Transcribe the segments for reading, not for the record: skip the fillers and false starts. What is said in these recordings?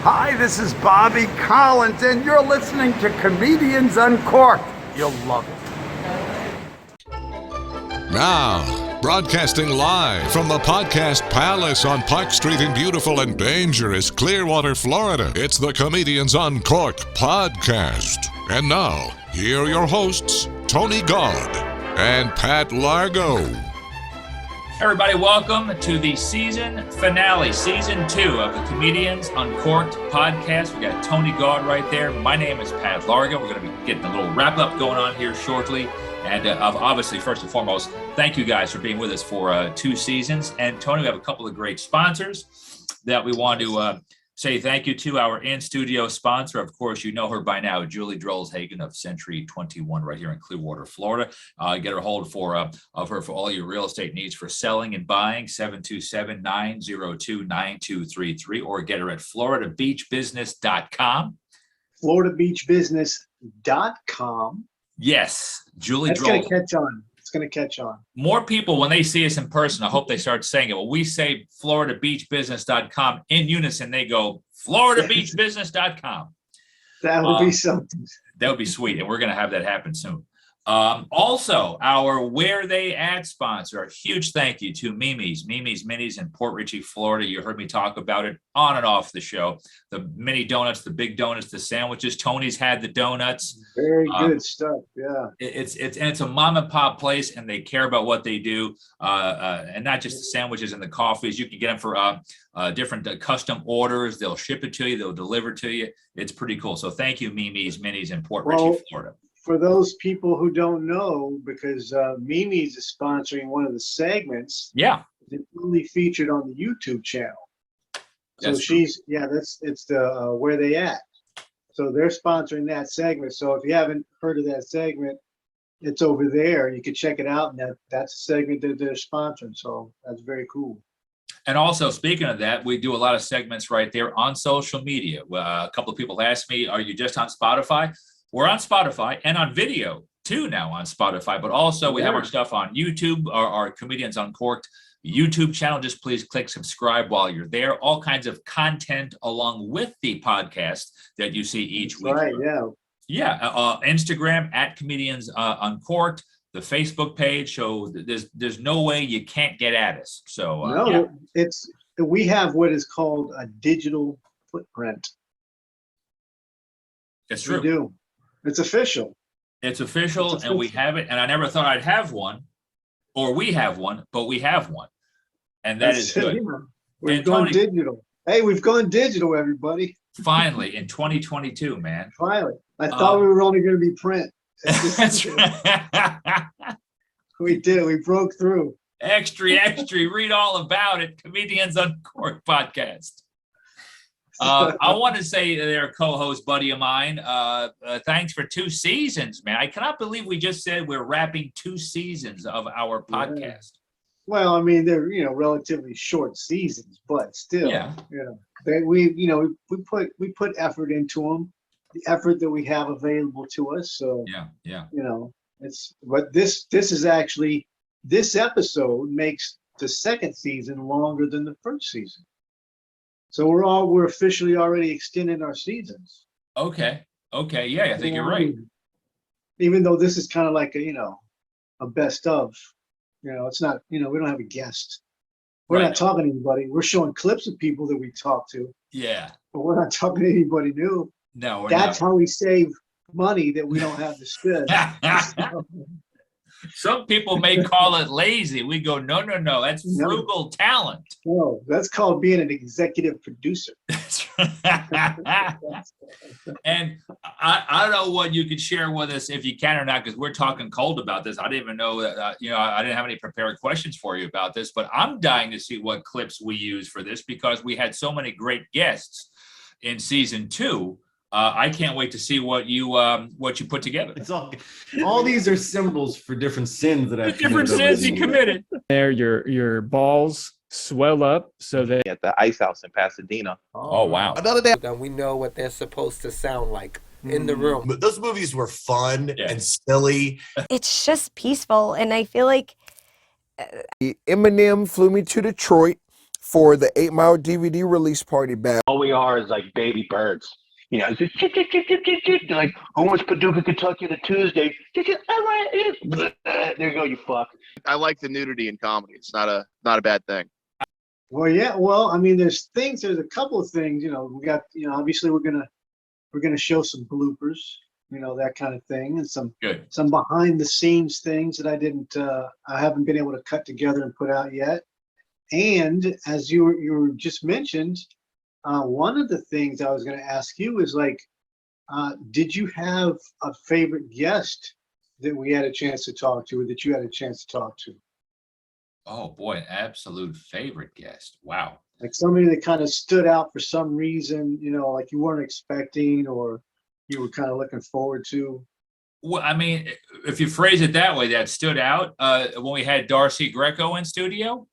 Hi, this is Bobby Collins, and you're listening to Comedians Uncorked. You'll love it. Now, broadcasting live from the Podcast Palace on Park Street in beautiful and dangerous Clearwater, Florida, it's the Comedians Uncorked podcast. And now, here are your hosts, Tony Gaud and Pat Largo. Everybody, welcome to the season finale, season 2 of the Comedians Uncorked podcast. We got Tony Gaud right there. My name is Pat Largo. We're going to be getting a little wrap-up going on here shortly. And obviously, first and foremost, thank you guys for being with us for 2 seasons. And Tony, we have a couple of great sponsors that we want to say thank you to. Our in-studio sponsor, of course, you know her by now, Julie Drolshagen of Century 21 right here in Clearwater, Florida. Get her hold of her for all your real estate needs for selling and buying, 727-902-9233, or get her at floridabeachbusiness.com. floridabeachbusiness.com. Yes, Julie That's going to catch on. It's going to catch on. More people, when they see us in person, I hope they start saying it. Well, we say floridabeachbusiness.com in unison. They go, floridabeachbusiness.com. That would be something. That would be sweet. And we're going to have that happen soon. Also, our Where They At sponsor, a huge thank you to Mimi's Minis in Port Richey, Florida. You heard me talk about it on and off the show. The mini donuts, the big donuts, the sandwiches. Tony's had the donuts. Very good stuff. Yeah. It's a mom and pop place, and they care about what they do. And not just the sandwiches and the coffees. You can get them for different custom orders. They'll ship it to you. They'll deliver to you. It's pretty cool. So thank you, Mimi's Minis in Port Richey, Florida. For those people who don't know, because Mimi's is sponsoring one of the segments. Yeah. It's only featured on the YouTube channel. So That's it's the Where They At. So they're sponsoring that segment. So if you haven't heard of that segment, it's over there. You can check it out, and that's a segment that they're sponsoring. So that's very cool. And also, speaking of that, we do a lot of segments right there on social media. A couple of people asked me, are you just on Spotify? We're on Spotify and on video too now on Spotify, but also we have our stuff on YouTube, our Comedians Uncorked YouTube channel. Just please click subscribe while you're there. All kinds of content along with the podcast that you see each week. Right, yeah. Yeah, Instagram at Comedians Uncorked, the Facebook page. So there's no way you can't get at us. So we have what is called a digital footprint. It's true. We do. It's official. It's official, and we have it. And I never thought I'd have one, or we have one, but we have one, and that's good. Yeah. We've gone digital. Hey, we've gone digital, everybody. Finally, in 2022, man. Finally. I thought we were only going to be print. That's right. We did. We broke through. Extra. Read all about it. Comedians Uncorked podcast. I want to say to their co-host, buddy of mine, thanks for 2 seasons, man. I cannot believe we just said we're wrapping 2 seasons of our podcast. Yeah. Well, I mean, they're relatively short seasons, but still, we put effort into them, the effort that we have available to us. So but this is actually, this episode makes the 2nd season longer than the 1st season. So we're officially already extending our seasons. Okay. Yeah, I think you're right. Even though this is kind of like a best of, it's not, we don't have a guest. We're not talking to anybody. We're showing clips of people that we talk to. Yeah. But we're not talking to anybody new. No, that's how we save money that we don't have to spend. Some people may call it lazy. We go, no. That's frugal talent. No, that's called being an executive producer. And I don't know what you could share with us, if you can or not, because we're talking cold about this. I didn't even know that, I didn't have any prepared questions for you about this, but I'm dying to see what clips we use for this, because we had so many great guests in season 2. I can't wait to see what you put together. It's all these are symbols for different sins that I've different sins you committed. There, your balls swell up so they at the Ice House in Pasadena. Oh wow! Another day. Then we know what they're supposed to sound like in the room. But those movies were fun and silly. It's just peaceful, and I feel like Eminem flew me to Detroit. for the 8 Mile DVD release party bash. All we are is like baby birds. You know, it's just they're like, who wants Paducah, Kentucky on a Tuesday? I want it. There you go, you fuck. I like the nudity in comedy. It's not a bad thing. Well, yeah. Well, I mean, there's a couple of things. You know, we got. You know, obviously we're gonna show some bloopers. You know, that kind of thing, and some behind the scenes things that I haven't been able to cut together and put out yet. And as you just mentioned, one of the things I was going to ask you is like, did you have a favorite guest that we had a chance to talk to, or that you had a chance to talk to? Oh boy, an absolute favorite guest. Wow. Like somebody that kind of stood out for some reason, you know, like you weren't expecting, or you were kind of looking forward to. Well, I mean, if you phrase it that way, that stood out when we had Darcy Greco in studio,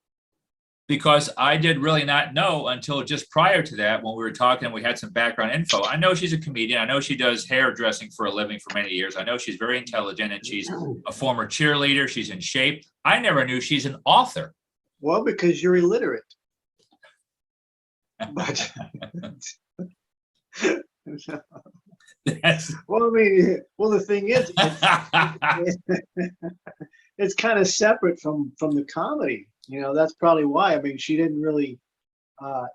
because I did really not know until just prior to that when we were talking, we had some background info. I know she's a comedian. I know she does hairdressing for a living for many years. I know she's very intelligent, and she's a former cheerleader. She's in shape. I never knew she's an author. Well, because you're illiterate. But well, I mean, well, the thing is, it's kind of separate from the comedy. You know, that's probably why. I mean, she didn't really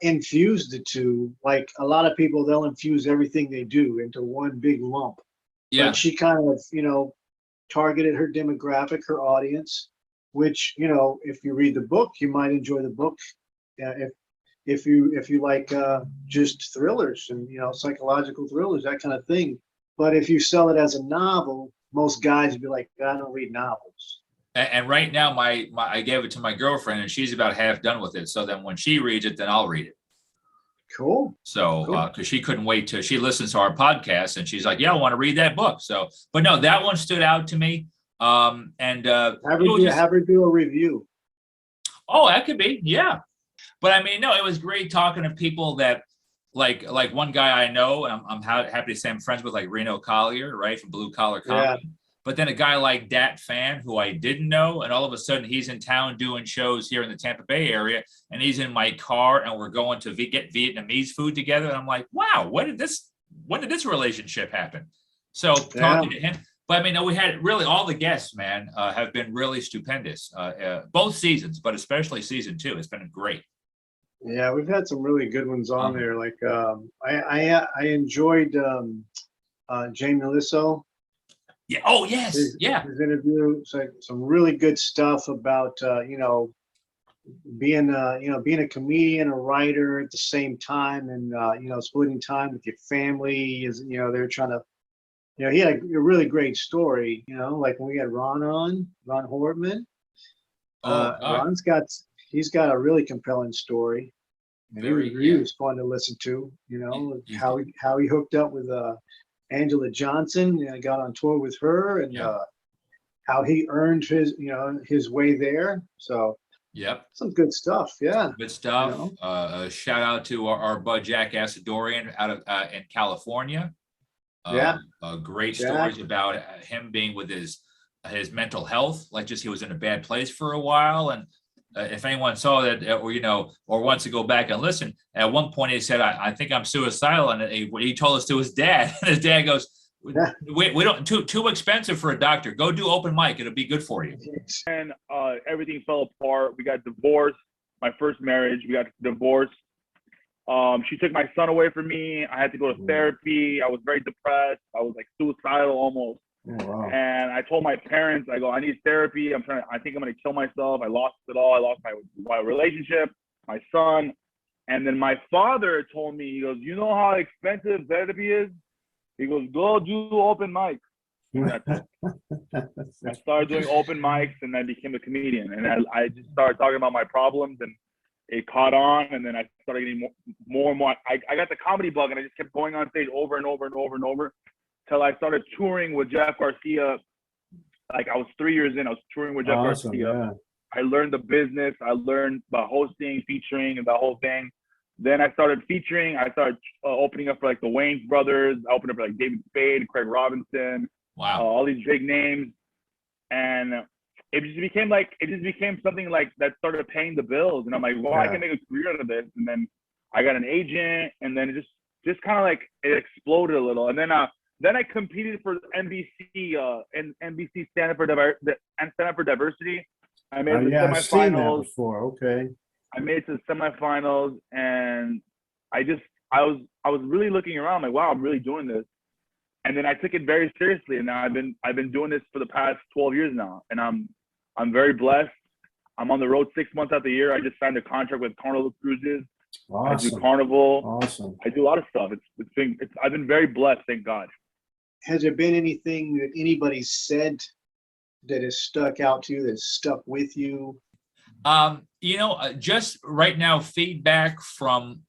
infuse the two. Like a lot of people, they'll infuse everything they do into one big lump. Yeah. But she kind of, you know, targeted her demographic, her audience, which, you know, if you read the book, you might enjoy the book. If you like just thrillers and, you know, psychological thrillers, that kind of thing. But if you sell it as a novel, most guys would be like, I don't read novels. And right now, I gave it to my girlfriend, and she's about half done with it. So then when she reads it, then I'll read it. Cool. So, because she couldn't wait till she listens to our podcast, and she's like, "Yeah, I want to read that book." So, but no, that one stood out to me. Have her do a review. Oh, that could be, yeah. But I mean, no, it was great talking to people that, like one guy I know, and I'm happy to say I'm friends with, like Reno Collier, right, from Blue Collar Comedy. Yeah. But then a guy like Dat Fan, who I didn't know, and all of a sudden he's in town doing shows here in the Tampa Bay area, and he's in my car, and we're going to get Vietnamese food together. And I'm like, wow, when did this relationship happen? So talking to him. But I mean, we had really all the guests, man, have been really stupendous. Both seasons, but especially season 2. It's been great. Yeah, we've had some really good ones on there. Like I enjoyed Jay Melisso. Yeah. Oh, yes. His interview. It's like some really good stuff about being a comedian, a writer at the same time, and splitting time with your family. Is they're trying to. He had a really great story. Like when we had Ron Hortman. He's got a really compelling story. And he was fun to listen to. How he hooked up with Angela Johnson and got on tour with her, and how he earned his way there. So some good stuff. Yeah, good stuff. Shout out to our bud Jack Asadorian out of in California. Great stories about him being with his mental health. Like just he was in a bad place for a while, and if anyone saw that, or wants to go back and listen, at one point he said, "I think I'm suicidal," and he told us to his dad, and his dad goes, "We don't too expensive for a doctor. Go do open mic; it'll be good for you." And everything fell apart. We got divorced. My first marriage, we got divorced. She took my son away from me. I had to go to therapy. I was very depressed. I was like suicidal almost. Oh, wow. And I told my parents, I go, I need therapy. I think I'm going to kill myself. I lost it all. I lost my relationship, my son. And then my father told me, he goes, you know how expensive therapy is? He goes, go do open mics. I started doing open mics, and I became a comedian. And I just started talking about my problems, and it caught on. And then I started getting more and more. I got the comedy bug, and I just kept going on stage over and over and over and over. Till I started touring with Jeff Garcia. Like I was 3 years in, I was touring with Jeff Garcia. Yeah. I learned the business. I learned about hosting, featuring, and the whole thing. Then I started featuring. I started opening up for like the Wayans brothers. I opened up for like David Spade, Craig Robinson. Wow. All these big names. And it just became something like that started paying the bills, and I'm like, well, I can make a career out of this. And then I got an agent, and then it just kind of like it exploded a little. And then I competed for NBC and NBC Stand Up for Diversity. I made the I've seen that semifinals. before. Okay. I made it to the semifinals, and I was really looking around like, wow, I'm really doing this. And then I took it very seriously, and now I've been doing this for the past 12 years now, and I'm very blessed. I'm on the road 6 months out of the year. I just signed a contract with Carnival Cruises. Awesome. I do Carnival. Awesome. I do a lot of stuff. I've been very blessed, thank God. Has there been anything that anybody said that has stuck out to you, that stuck with you? Just right now, feedback from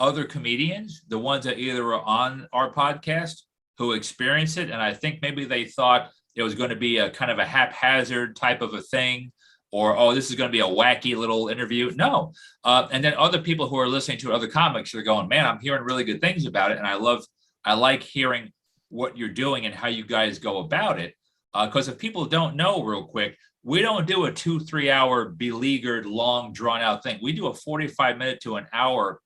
other comedians, the ones that either are on our podcast who experienced it, and I think maybe they thought it was going to be a kind of a haphazard type of a thing, or, oh, this is going to be a wacky little interview. No. And then other people who are listening to other comics are going, man, I'm hearing really good things about it. And I like hearing what you're doing and how you guys go about it. Because if people don't know, real quick, we don't do a 2-3 hour beleaguered, long, drawn out thing. We do a 45-minute to an hour.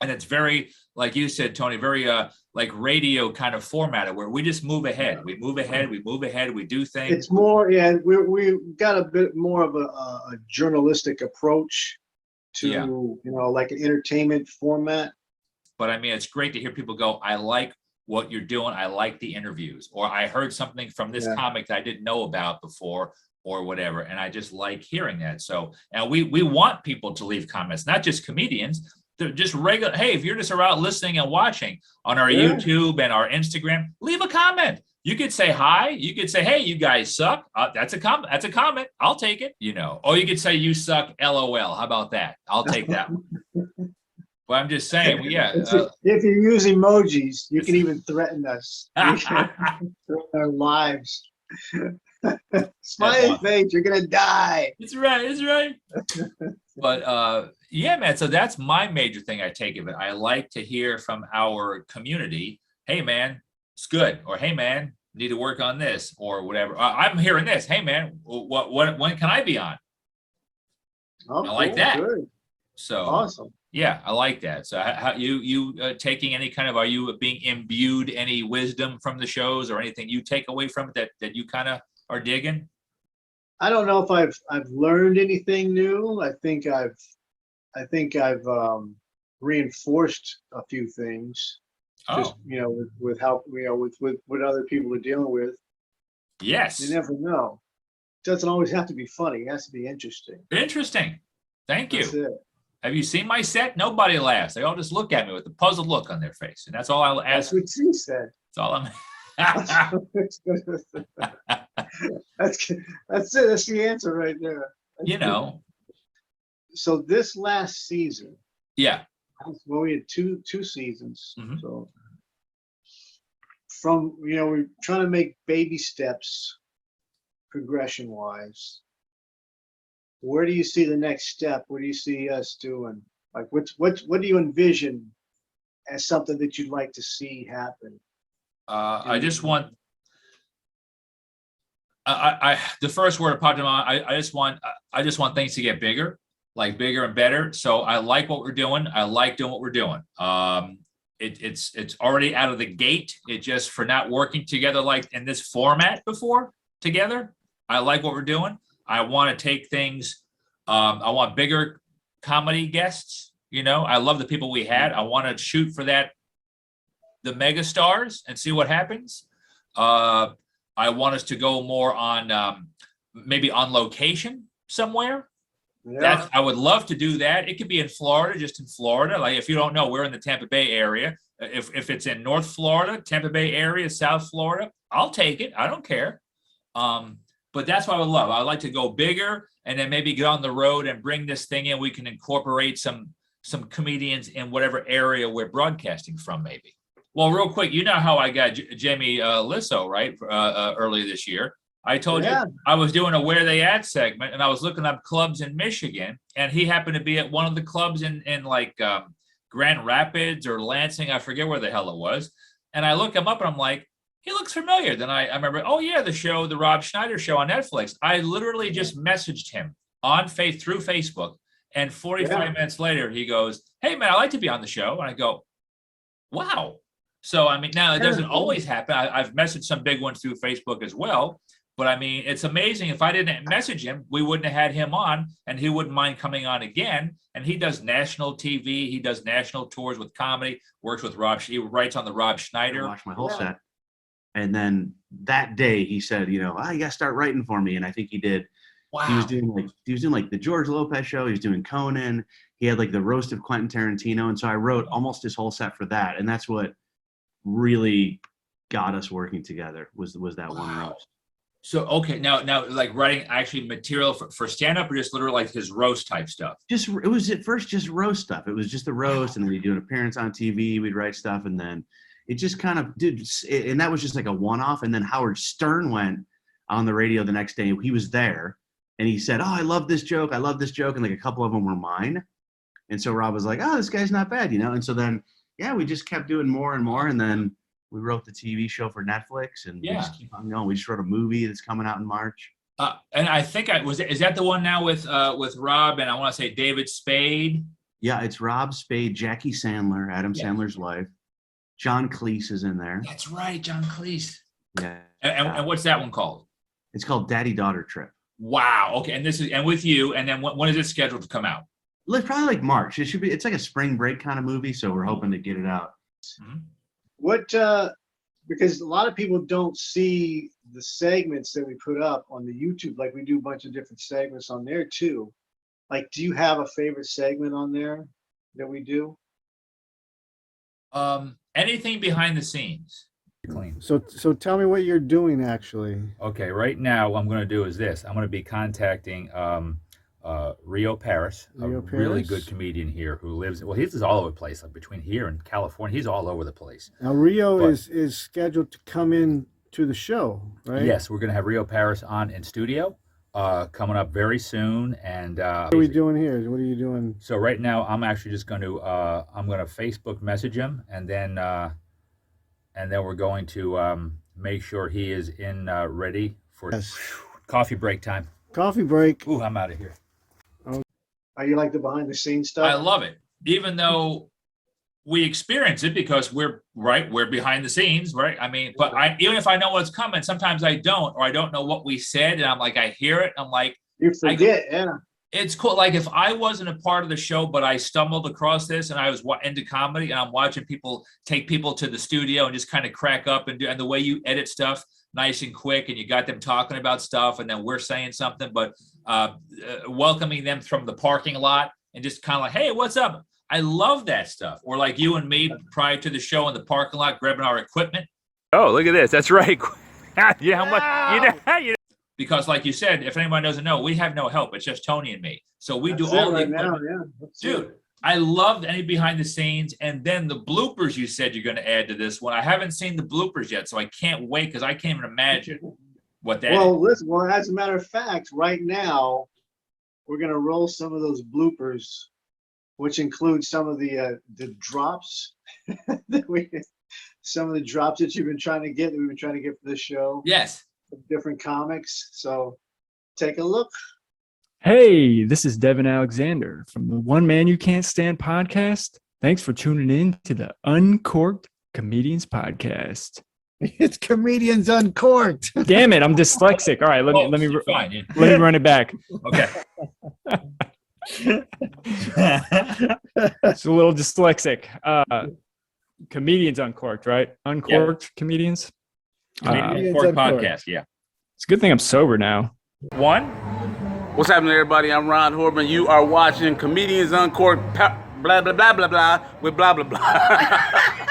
And it's very, like you said, Tony, very like radio kind of formatted, where we just move ahead. We move ahead, we do things. It's more, we got a bit more of a journalistic approach to, like an entertainment format. But I mean, it's great to hear people go, I like what you're doing. I like the interviews, or I heard something from this comic that I didn't know about before, or whatever. And I just like hearing that. So, and we want people to leave comments, not just comedians. They're just regular. Hey, if you're just around listening and watching on our YouTube and our Instagram, leave a comment. You could say hi. You could say, hey, you guys suck. That's a comment. That's a comment. I'll take it. Or you could say you suck. LOL. How about that? I'll take that one. But I'm just saying, if you use emojis, you can even threaten us. Threaten our lives. Smiley face, you're gonna die. It's right. But man, so that's my major thing I take of it. I like to hear from our community, hey man, it's good, or hey man, need to work on this, or whatever. I'm hearing this. Hey man, when can I be on? Oh, I like that. Good. So awesome. Yeah, I like that. So how you taking any kind of, are you being imbued any wisdom from the shows, or anything you take away from it that you kind of are digging? I don't know if I've learned anything new. I think I've reinforced a few things. Just with how with what other people are dealing with. Yes. You never know. It doesn't always have to be funny. It has to be interesting. Interesting. Thank you. That's it. Have you seen my set? Nobody laughs. They all just look at me with a puzzled look on their face, and that's all I'll ask. That's what she said. That's all I'm. That's it. That's the answer right there. So this last season. Yeah. Well, we had two seasons. Mm-hmm. So from we're trying to make baby steps, progression wise. Where do you see the next step? What do you see us doing? Like, what do you envision as something that you'd like to see happen? I just want. The first word popped in my mind. I just want things to get bigger, like bigger and better. So I like what we're doing. I like doing what we're doing. It's already out of the gate. It just, for not working together like in this format before together. I like what we're doing. I want to take things. I want bigger comedy guests. I love the people we had. I want to shoot for that, the mega stars, and see what happens. I want us to go more on maybe on location somewhere. Yeah. I would love to do that. It could be in Florida, just in Florida. Like, if you don't know, we're in the Tampa Bay area. If it's in North Florida, Tampa Bay area, South Florida, I'll take it. I don't care. But that's what I would love. I'd like to go bigger, and then maybe get on the road and bring this thing in. We can incorporate some comedians in whatever area we're broadcasting from, maybe. Well, real quick, you know how I got Jamie Lissow, right? Earlier this year. I told you I was doing a Where They At segment, and I was looking up clubs in Michigan, and he happened to be at one of the clubs in like Grand Rapids or Lansing. I forget where the hell it was. And I look him up, and I'm like, he looks familiar. Then I remember, oh yeah, the Rob Schneider show on Netflix. I literally just messaged him through Facebook, and 45 minutes later, he goes, "Hey man, I'd like to be on the show." And I go, "Wow." So I mean, now it doesn't always happen. I've messaged some big ones through Facebook as well. But I mean, it's amazing. If I didn't message him, we wouldn't have had him on, and he wouldn't mind coming on again. And he does national TV. He does national tours with comedy. Works with Rob. He writes on the Rob Schneider. I watched my whole set, and then that day he said, you got to start writing for me. And I think he did. Wow. He was doing like the George Lopez show. He was doing Conan. He had like the roast of Quentin Tarantino, and so I wrote almost his whole set for that. And that's what really got us working together was that one roast. So, okay, now like writing actually material for stand-up or just literally like his roast type stuff? It was at first just roast stuff. It was just the roast, and then we'd do an appearance on TV, we'd write stuff, and then it just kind of and that was just like a one-off. And then Howard Stern went on the radio the next day. He was there, and he said, "Oh, I love this joke. And like a couple of them were mine. And so Rob was like, "Oh, this guy's not bad, And so then, we just kept doing more and more, and then we wrote the TV show for Netflix, and we just keep on going. We just wrote a movie that's coming out in March. And I think is that the one now with Rob and I want to say David Spade? Yeah, it's Rob Spade, Jackie Sandler, Adam Sandler's wife. John Cleese is in there. That's right, John Cleese. Yeah. And what's that one called? It's called Daddy-Daughter Trip. Wow. Okay. And with you. And then when is it scheduled to come out? Probably like March. It's like a spring break kind of movie, so we're hoping to get it out. Mm-hmm. Because a lot of people don't see the segments that we put up on the YouTube. Like we do a bunch of different segments on there too. Like, do you have a favorite segment on there that we do? Anything behind the scenes. Clean. So tell me what you're doing actually. Okay, right now what I'm going to do is this. I'm going to be contacting Rio Paris, really good comedian here who lives. Well, he's all over the place, like between here and California. He's all over the place. Now Rio is scheduled to come in to the show, right? Yes, we're going to have Rio Paris on in studio coming up very soon. And what are we doing here? What are you doing? So right now, I'm actually just going to Facebook message him, and then we're going to make sure he is in ready for coffee break time. Coffee break. Ooh, I'm out of here. Are you like the behind the scenes stuff? I love it, even though we experience it because we're behind the scenes, right? I mean, but even if I know what's coming, sometimes I don't, or I don't know what we said, and I'm like, I hear it, I'm like, you forget, It's cool. Like if I wasn't a part of the show, but I stumbled across this and I was into comedy, and I'm watching people take people to the studio and just kind of crack up and the way you edit stuff nice and quick, and you got them talking about stuff, and then we're saying something, but welcoming them from the parking lot and just kind of like, hey, what's up? I love that stuff. Or like you and me prior to the show in the parking lot grabbing our equipment. Oh, look at this. That's right. Yeah, how much because like you said, if anyone doesn't know, we have no help. It's just Tony and me. So we do all the equipment. Dude, I loved any behind the scenes, and then the bloopers you said you're going to add to this one. I haven't seen the bloopers yet, so I can't wait because I can't even imagine what that is. Listen, as a matter of fact, right now, we're going to roll some of those bloopers, which include some of the drops some of the drops that we've been trying to get for this show. Yes. Different comics. So take a look. Hey, this is Devin Alexander from the One Man You Can't Stand podcast. Thanks for tuning in to the Uncorked Comedians podcast. It's Comedians Uncorked. Damn it, I'm dyslexic. All right, let me run it back. Okay. It's a little dyslexic. Comedians Uncorked, right? Uncorked Comedians. Uncorked podcast, yeah. It's a good thing I'm sober now. What's happening, everybody? I'm Ron Horban. You are watching Comedians Uncorked, blah, blah, blah, blah, blah, with blah, blah, blah.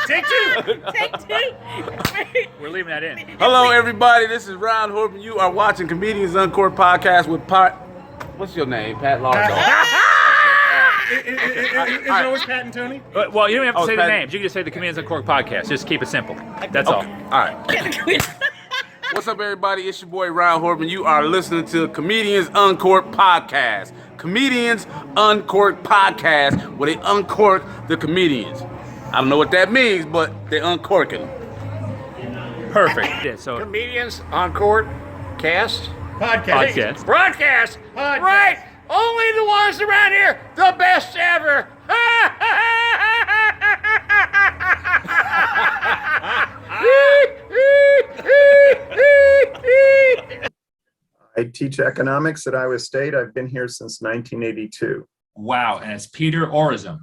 Take two. We're leaving that in. Hello, everybody. This is Ron Horban. You are watching Comedians Uncorked podcast with what's your name? Pat Largo. Is it always Pat and Tony? Well, you don't have to say the names. You can just say the Comedians Uncorked podcast. Just keep it simple. That's all. All right. What's up, everybody? It's your boy, Ron Horban. You are listening to Comedians Uncorked podcast. Comedians Uncorked podcast, where they uncork the comedians. I don't know what that means, but they uncorking them. Perfect. Yeah, so Comedians on Court cast. Podcast. Broadcast. Right. Only the ones around here. The best ever. I teach economics at Iowa State. I've been here since 1982. Wow, and it's Peter Orazum.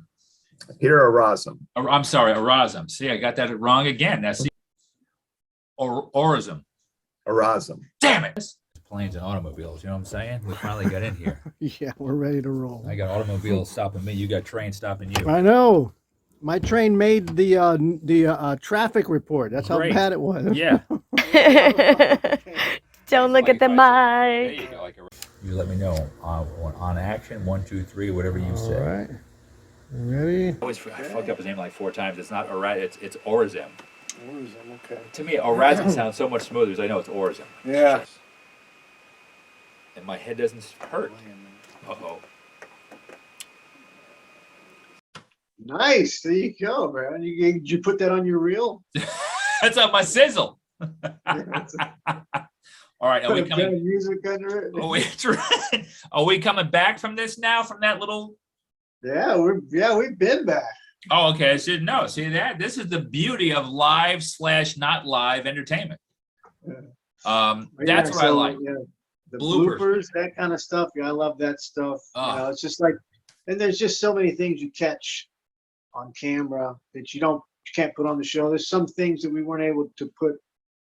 Peter Orazum. I'm sorry, Orazum. See, I got that wrong again. That's Orazum. Orazum. Damn it. Planes and automobiles, you know what I'm saying? We finally got in here. Yeah, we're ready to roll. I got automobiles stopping me. You got trains stopping you. I know. My train made the traffic report. That's Great. how bad it was. Yeah. Don't look at the mic. There you go. You let me know on action, 1, 2, 3, whatever you say. All right. Ready? I fucked up his name like 4 times. It's not Orazum. It's Orazum. Orazum, okay. To me, Orazum sounds so much smoother because I know it's Orazum. Yeah. And my head doesn't hurt. Uh-oh. Nice. There you go, man. Did you put that on your reel? That's on my sizzle. All right, are we coming? Music under it. Are we coming back from this now? From that little? Yeah, we've been back. Oh, okay. I should know. See that? This is the beauty of live/not live entertainment. That's what I like. Yeah, the bloopers, that kind of stuff. Yeah, I love that stuff. It's just like, and there's just so many things you catch on camera that you can't put on the show. There's some things that we weren't able to put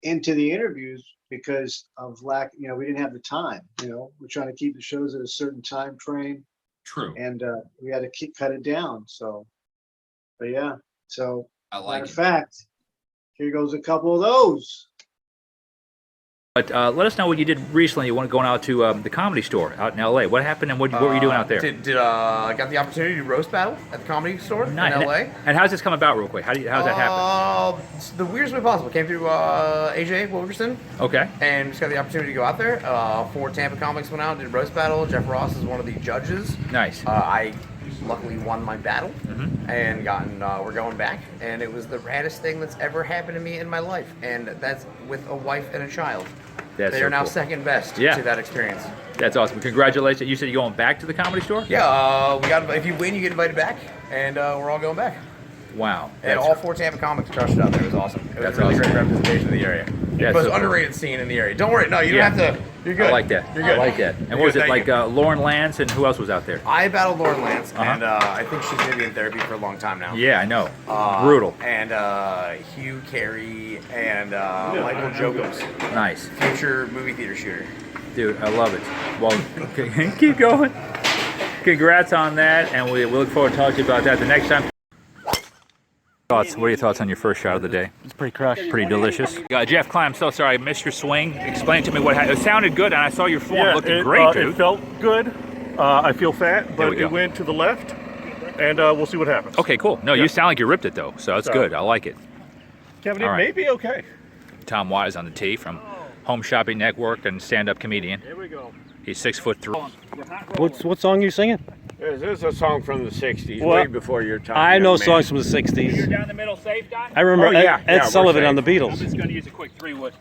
into the interviews because of lack. We didn't have the time. We're trying to keep the shows at a certain time frame. True. And we had to cut it down. But yeah. So I like matter of fact, here goes a couple of those. But let us know what you did recently. You want going out to the Comedy Store out in LA. What happened and what were you doing out there? I got the opportunity to roast battle at the Comedy Store in LA. And how's this come about real quick? How's that happen? It's the weirdest way possible. Came through AJ Wilkerson. Okay. And just got the opportunity to go out there. 4 Tampa comics went out and did roast battle. Jeff Ross is one of the judges. Nice. I luckily won my battle and we're going back. And it was the raddest thing that's ever happened to me in my life. And that's with a wife and a child. They are now second best to that experience. That's awesome. Congratulations. You said you're going back to the Comedy Store? Yeah, if you win, you get invited back, and we're all going back. Wow. And all 4 Tampa comics crushed it out there. It was awesome. It was a really great representation of the area. The most underrated scene in the area. Don't worry. No, you don't have to. You're good. I like that. You're good. I like that. And what was it like Lauren Lance and who else was out there? I battled Lauren Lance, and I think she's going to be in therapy for a long time now. Yeah, I know. Brutal. And Hugh Carey and Michael Jokos. Nice. Future movie theater shooter. Dude, I love it. Well, keep going. Congrats on that, and we look forward to talking to you about that the next time. What are your thoughts on your first shot of the day? It's pretty crushed. Pretty delicious. Jeff Klein, I'm so sorry I missed your swing. Explain to me what happened. It sounded good, and I saw your form looking great, dude. It felt good. I feel fat, but it went to the left, and we'll see what happens. Okay, cool. No, you sound like you ripped it, though, so that's good. I like it. Kevin, it may be okay. Tom Wise on the tee from Home Shopping Network and stand-up comedian. Here we go. He's 6'3". What song are you singing? This is a song from the 60s, way before your time. I know songs from the 60s. You're down the middle safe, Don? I remember Ed Sullivan on the Beatles. I'm just going to use a quick 3-wood.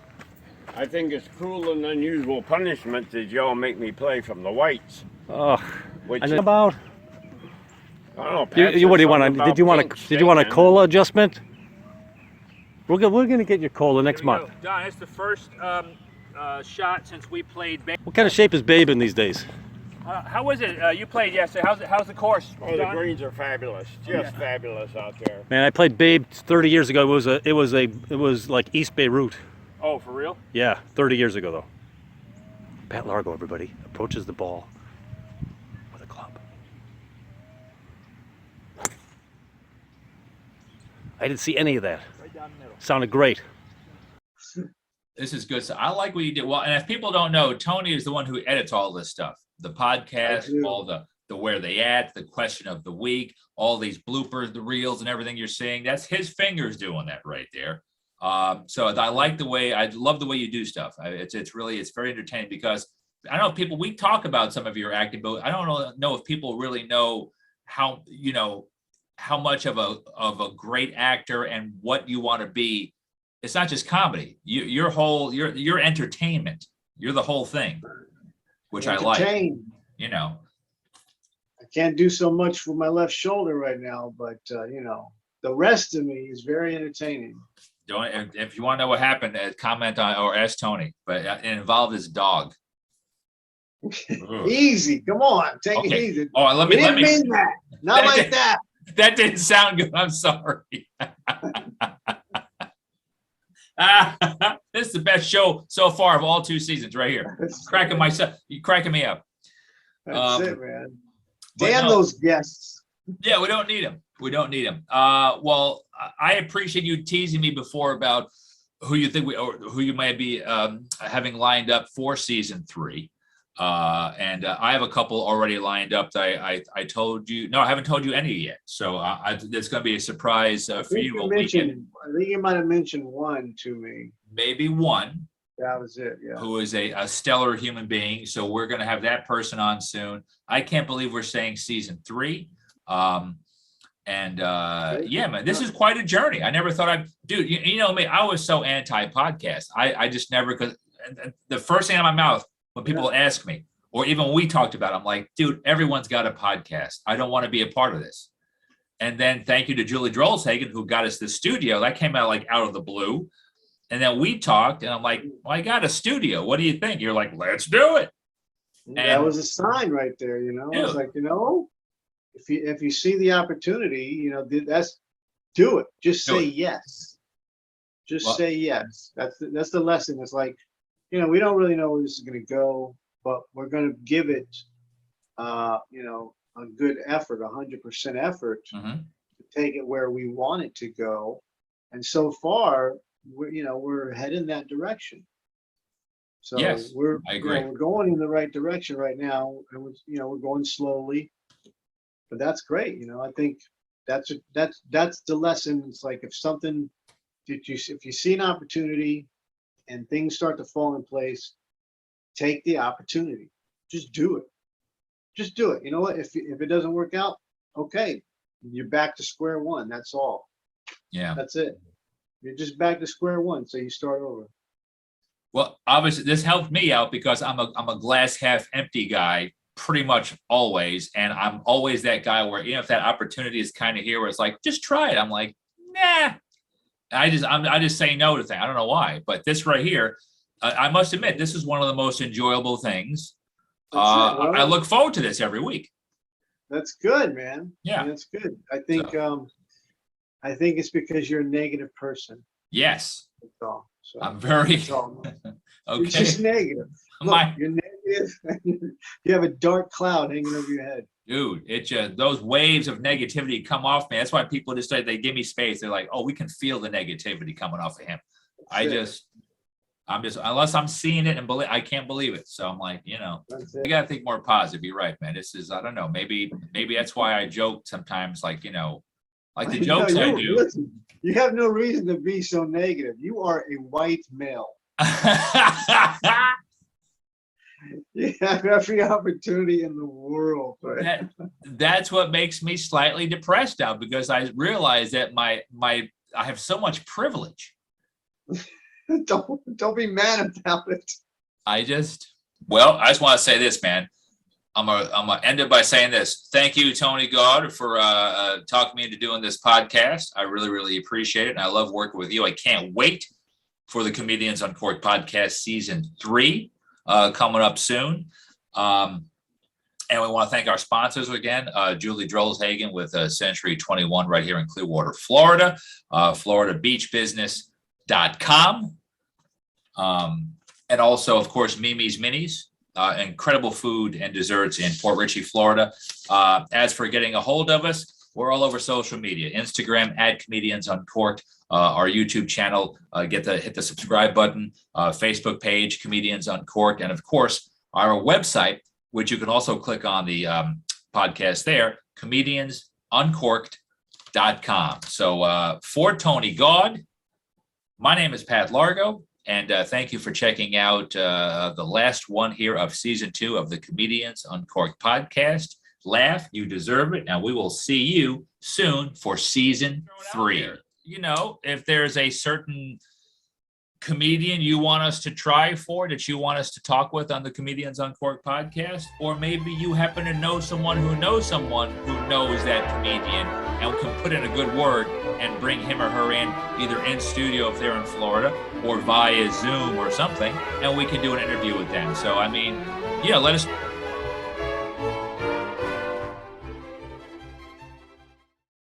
I think it's cruel and unusual punishment that y'all make me play from the Whites. Ugh. Which and is about? I don't know. What do you want? Did you want a cola adjustment? We're going to get your cola next month. Don, it's the first shot since we played. What kind of shape is Babe in these days? How was it? You played yesterday. How's the course? Oh, the greens are fabulous. Just fabulous out there. Man, I played Babe 30 years ago. It was like East Beirut. Oh, for real? Yeah, 30 years ago though. Pat Largo, everybody, approaches the ball with a club. I didn't see any of that. Right down the middle. Sounded great. This is good. So I like what you did. Well, and if people don't know, Tony is the one who edits all this stuff. The podcast, all the where they at, the question of the week, all these bloopers, the reels and everything you're seeing. That's his fingers doing that right there. So I like I love the way you do stuff. It's very entertaining because I don't know people, we talk about some of your acting, but I don't know if people really know how much of a great actor and what you want to be it's not just comedy. You're entertainment. You're the whole thing, which I like. You know, I can't do so much with my left shoulder right now, but you know, the rest of me is very entertaining. If you want to know what happened, comment on or ask Tony. But it involved his dog. Easy, come on, take it easy. Oh, let me mean that. Not like that. That didn't sound good. I'm sorry. This is the best show so far of all 2 seasons, right here. You cracking me up. That's it, man. Damn those guests. Yeah, we don't need them. Well, I appreciate you teasing me before about who you think who you might be having lined up for season 3. And I have a couple already lined up that I told you. No, I haven't told you any yet. So it's going to be a surprise for you. I think you might have mentioned one to me. Maybe one. That was it, yeah. Who is a stellar human being. So we're going to have that person on soon. I can't believe we're saying season 3. Yeah, man, this is quite a journey. I never thought dude, you know me, I was so anti-podcast. I just never, because the first thing out of my mouth when people ask me, or even when we talked about it, I'm like, dude, everyone's got a podcast. I don't want to be a part of this. And then thank you to Julie Drolshagen, who got us the studio. That came out like out of the blue. And then we talked, and I'm like, well, I got a studio. What do you think? You're like, let's do it. And that was a sign right there, you know. It's like, you know, if you see the opportunity, you know, do it. Just say yes. Just say yes. That's the lesson. It's like, you know, we don't really know where this is going to go, but we're going to give it, you know, a good effort, 100% effort to take it where we want it to go. And so far, we're heading that direction. So yes, I agree. We're going in the right direction right now, and we're going slowly, but that's great. You know, I think that's the lesson. It's like if you see an opportunity and things start to fall in place, take the opportunity. Just do it. Just do it. You know what? If it doesn't work out, okay, you're back to square one. That's all. Yeah. That's it. You're just back to square one. So you start over. Well, obviously this helped me out because I'm a glass half empty guy pretty much always. And I'm always that guy where, you know, if that opportunity is kind of here where it's like, just try it. I'm like, nah. I just say no to things. I don't know why, but this right here, I must admit, this is one of the most enjoyable things. I look forward to this every week. That's good, man. Yeah, that's good. I think it's because you're a negative person. Yes. That's all. So I'm very okay. You're just negative. Look, you're negative. You have a dark cloud hanging over your head. Dude, it's those waves of negativity come off me. That's why people just they give me space. They're like, oh, we can feel the negativity coming off of him. I'm just unless I'm seeing it and I can't believe it. So I'm like, you know, you gotta think more positive. You're right, man. This is, I don't know, maybe that's why I joke sometimes, like, you know, like the jokes I do. Listen, you have no reason to be so negative. You are a white male. You have every opportunity in the world. Right? That's what makes me slightly depressed now, because I realize that I have so much privilege. Don't be mad about it. I just want to say this, man. I'm gonna end it by saying this. Thank you, Tony Gaud, for talking me into doing this podcast. I really, really appreciate it, and I love working with you. I can't wait for the Comedians Uncorked podcast season 3 coming up soon. And we want to thank our sponsors again, Julie Drolshagen with Century 21 right here in Clearwater, Florida, FloridaBeachBusiness.com. And also, of course, Mimi's Minis, incredible food and desserts in Port Richey, Florida. As for getting a hold of us, we're all over social media, Instagram @Comedians Uncorked, our YouTube channel, hit the subscribe button, Facebook page, Comedians Uncorked, and of course, our website, which you can also click on the podcast there, comediansuncorked.com. So for Tony Gaud, my name is Pat Largo, and thank you for checking out the last one here of season 2 of the Comedians Uncorked podcast. Laugh, you deserve it, and we will see you soon for season 3. You know, if there's a certain comedian you want us to try for, that you want us to talk with on the Comedians Uncorked podcast? Or maybe you happen to know someone who knows that comedian and can put in a good word and bring him or her in, either in studio if they're in Florida or via Zoom or something, and we can do an interview with them. So, I mean, yeah, let us